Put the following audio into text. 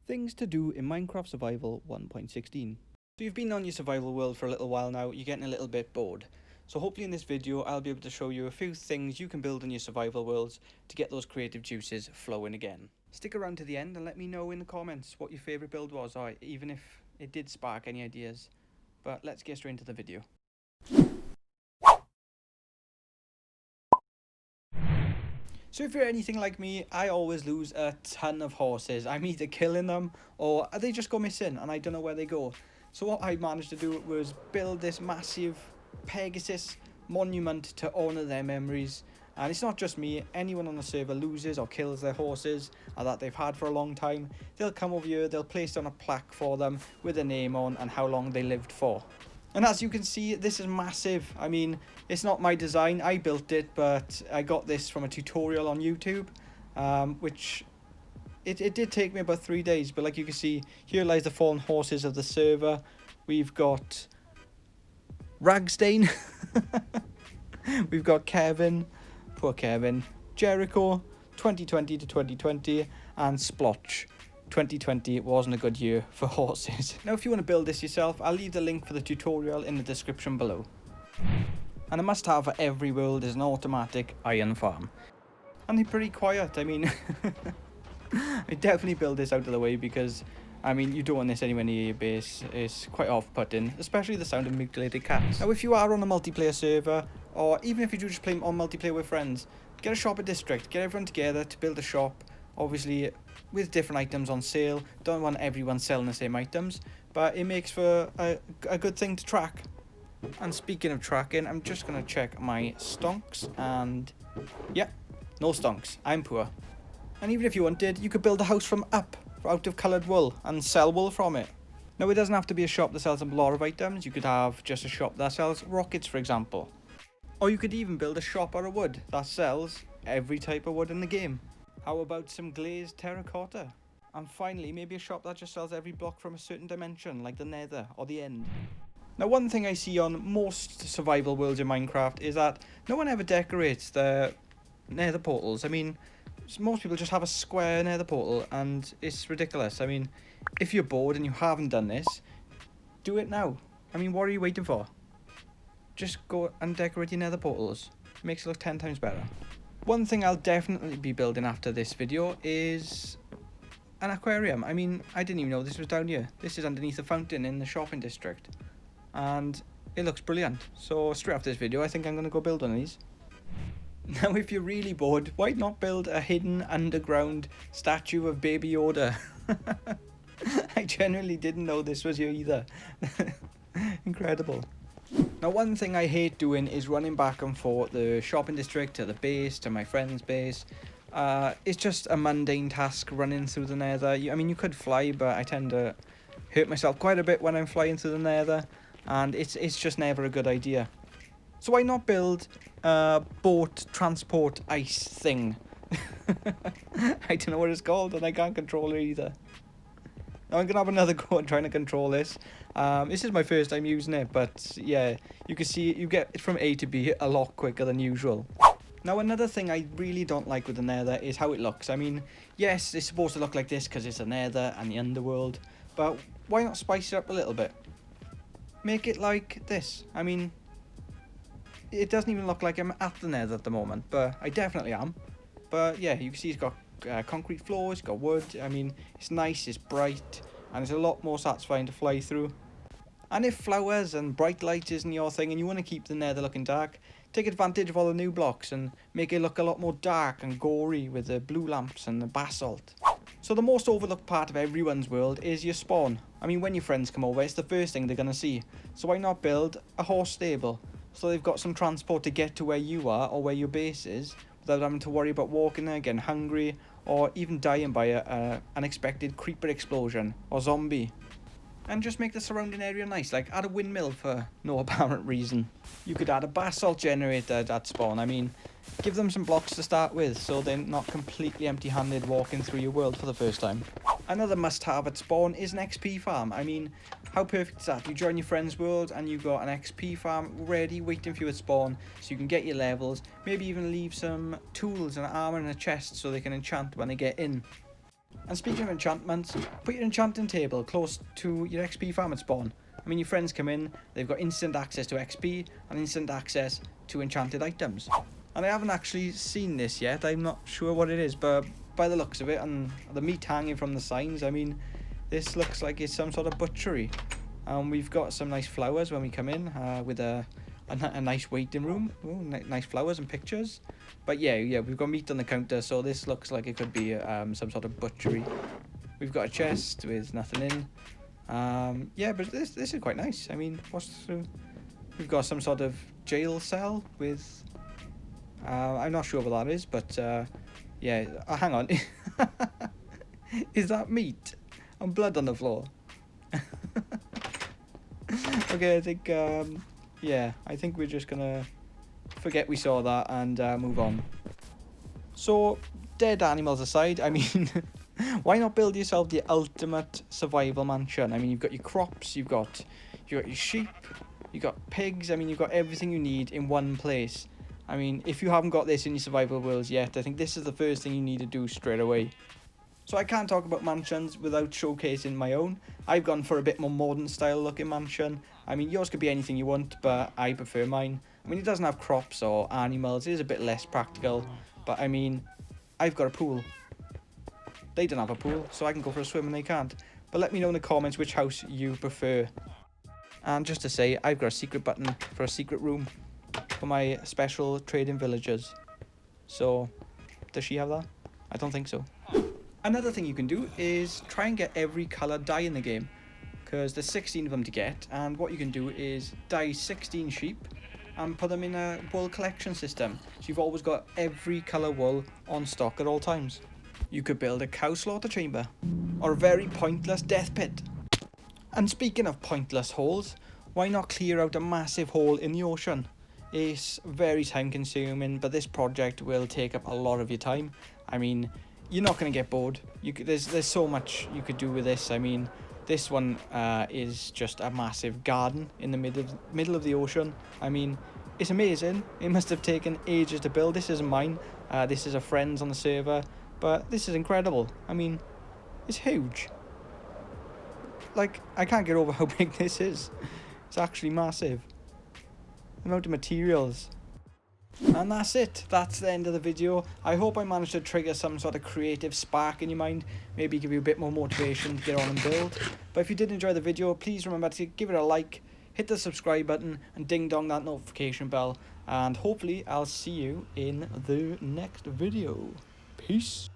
Things to do in Minecraft Survival 1.16. So you've been on your survival world for a little while now, you're getting a little bit bored. So hopefully in this video I'll be able to show you a few things you can build in your survival worlds to get those creative juices flowing again. Stick around to the end and let me know in the comments what your favourite build was, or even if it did spark any ideas. But let's get straight into the video. So if you're anything like me, I always lose a ton of horses. I'm either killing them or they just go missing and I don't know where they go. So what I managed to do was build this massive Pegasus monument to honour their memories. And it's not just me, anyone on the server loses or kills their horses that they've had for a long time. They'll come over here, they'll place down a plaque for them with a name on and how long they lived for. And as you can see, this is massive. I mean, it's not my design, I built it, but I got this from a tutorial on YouTube, which it did take me about 3 days, but like you can see, here lies the fallen horses of the server. We've got Ragstain, we've got Kevin, poor Kevin, Jericho, 2020 to 2020, and Splotch. 2020 wasn't a good year for horses. Now if you want to build this yourself, I'll leave the link for the tutorial in the description below. And a must have for every world is an automatic iron farm. And they're pretty quiet, I mean, I definitely build this out of the way because, I mean, you don't want this anywhere near your base. It's quite off-putting, especially the sound of mutilated cats. Now if you are on a multiplayer server, or even if you do just play on multiplayer with friends, get a shopper district, get everyone together to build a shop, obviously with different items on sale. Don't want everyone selling the same items, but it makes for a good thing to track. And speaking of tracking, I'm just going to check my stonks, and yeah, no stonks, I'm poor. And even if you wanted, you could build a house from up out of coloured wool and sell wool from it. Now it doesn't have to be a shop that sells a lot of items, you could have just a shop that sells rockets, for example. Or you could even build a shop out of wood that sells every type of wood in the game. How about some glazed terracotta? And finally, maybe a shop that just sells every block from a certain dimension, like the Nether or the End. Now one thing I see on most survival worlds in Minecraft is that no one ever decorates their Nether Portals. I mean, most people just have a square Nether Portal and it's ridiculous. I mean, if you're bored and you haven't done this, do it now. I mean, what are you waiting for? Just go and decorate your Nether Portals. It makes it look 10 times better. One thing I'll definitely be building after this video is an aquarium. I mean, I didn't even know this was down here. This is underneath the fountain in the shopping district. And it looks brilliant. So straight after this video, I think I'm going to go build one of these. Now, if you're really bored, why not build a hidden underground statue of Baby Yoda? I genuinely didn't know this was here either. Incredible. Now one thing I hate doing is running back and forth the shopping district to the base, to my friend's base. It's just a mundane task running through the Nether. I mean, you could fly, but I tend to hurt myself quite a bit when I'm flying through the Nether, and it's just never a good idea. So why not build a boat transport ice thing? I don't know what it's called and I can't control it either. Now I'm going to have another go at trying to control this. This is my first time using it, but yeah, you can see you get it from A to B a lot quicker than usual. Now another thing I really don't like with the Nether is how it looks. I mean, yes, it's supposed to look like this because it's the Nether and the underworld, but why not spice it up a little bit? Make it like this. I mean, it doesn't even look like I'm at the Nether at the moment, but I definitely am. But yeah, you can see it's got concrete floors, it's got wood. I mean, it's nice, it's bright, and it's a lot more satisfying to fly through. And if flowers and bright lights isn't your thing and you want to keep the Nether looking dark, take advantage of all the new blocks and make it look a lot more dark and gory with the blue lamps and the basalt. So the most overlooked part of everyone's world is your spawn. I mean, when your friends come over, it's the first thing they're going to see. So why not build a horse stable? So they've got some transport to get to where you are or where your base is without having to worry about walking there, getting hungry, or even dying by an unexpected creeper explosion or zombie. And just make the surrounding area nice, like add a windmill for no apparent reason. You could add a basalt generator at spawn. I mean, give them some blocks to start with so they're not completely empty-handed walking through your world for the first time. Another must-have at spawn is an XP farm. I mean, how perfect is that? You join your friend's world and you've got an XP farm ready, waiting for you at spawn, so you can get your levels, maybe even leave some tools and armor in a chest so they can enchant when they get in. And speaking of enchantments, put your enchanting table close to your XP farm at spawn. I mean, your friends come in, they've got instant access to XP and instant access to enchanted items. And I haven't actually seen this yet, I'm not sure what it is, but by the looks of it and the meat hanging from the signs, I mean, this looks like it's some sort of butchery. And we've got some nice flowers when we come in with a nice waiting room. Ooh, nice flowers and pictures. But yeah, we've got meat on the counter, so this looks like it could be some sort of butchery. We've got a chest with nothing in. Yeah, but this is quite nice. I mean, we've got some sort of jail cell with... I'm not sure what that is, but yeah. Hang on. Is that meat? And blood on the floor? Okay, I think... yeah, I think we're just gonna forget we saw that and move on. So, dead animals aside, I mean, why not build yourself the ultimate survival mansion? I mean, you've got your crops, you've got your sheep, you've got pigs. I mean, you've got everything you need in one place. I mean, if you haven't got this in your survival worlds yet, I think this is the first thing you need to do straight away. So I can't talk about mansions without showcasing my own. I've gone for a bit more modern style looking mansion. I mean, yours could be anything you want, but I prefer mine. I mean, it doesn't have crops or animals. It is a bit less practical. But I mean, I've got a pool. They don't have a pool, so I can go for a swim and they can't. But let me know in the comments which house you prefer. And just to say, I've got a secret button for a secret room for my special trading villagers. So, does she have that? I don't think so. Another thing you can do is try and get every colour dye in the game, because there's 16 of them to get, and what you can do is dye 16 sheep and put them in a wool collection system, so you've always got every colour wool on stock at all times. You could build a cow slaughter chamber, or a very pointless death pit. And speaking of pointless holes, why not clear out a massive hole in the ocean? It's very time consuming, but this project will take up a lot of your time. I mean, you're not going to get bored. There's so much you could do with this. I mean, this one is just a massive garden in the middle of the ocean. I mean, it's amazing. It must have taken ages to build. This isn't mine. This is a friend's on the server. But this is incredible. I mean, it's huge. Like, I can't get over how big this is. It's actually massive. The amount of materials. And that's it. That's the end of the video. I hope I managed to trigger some sort of creative spark in your mind. Maybe give you a bit more motivation to get on and build. But if you did enjoy the video, please remember to give it a like, hit the subscribe button, and ding dong that notification bell. And hopefully I'll see you in the next video. Peace.